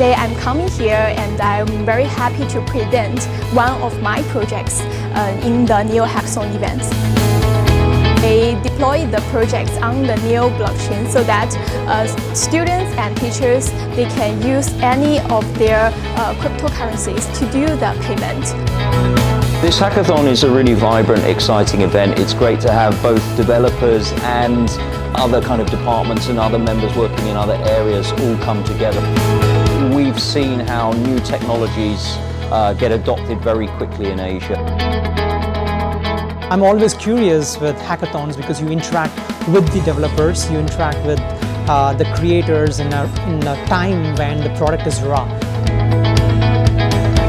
Today I'm coming here and I'm very happy to present one of my projects in the Neo Hackathon event. They deploy the projects on the Neo blockchain so that students and teachers, they can use any of their cryptocurrencies to do the payment. This hackathon is a really vibrant, exciting event. It's great to have both developers and other kind of departments and other members working in other areas all come together. We've seen how new technologies get adopted very quickly in Asia. I'm always curious with hackathons because you interact with the developers, you interact with the creators in a time when the product is raw.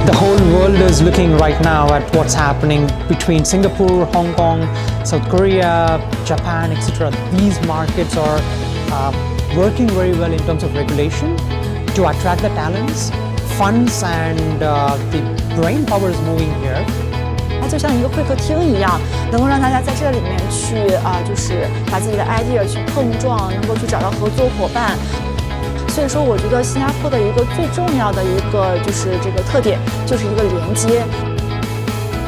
The whole world is looking right now at what's happening between Singapore, Hong Kong, South Korea, Japan, etc. These markets are working very well in terms of regulation to attract the talents, funds, and the brain power is moving here. 它就像一个会客厅一样，能够让大家在这里面去就是把自己的 idea 去碰撞，能够去找到合作伙伴。所以说，我觉得新加坡的一个最重要的一个就是这个特点，就是一个连接。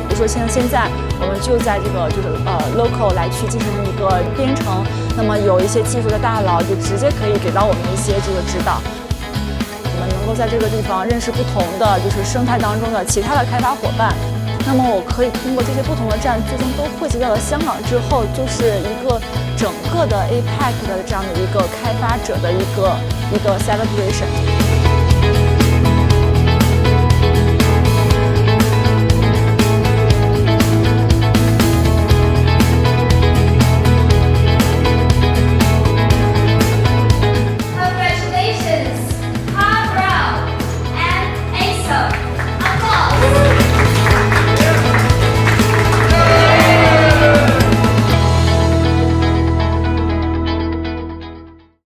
比如说像现在我们就在这个就是local 来去进行一个编程，那么有一些技术的大佬就直接可以给到我们一些这个指导。我们能够在这个地方认识不同的就是生态当中的其他的开发伙伴。 那么我可以通过这些不同的站，最终都汇集到了香港之后，就是一个整个的 APAC 的这样的一个开发者的一个 celebration。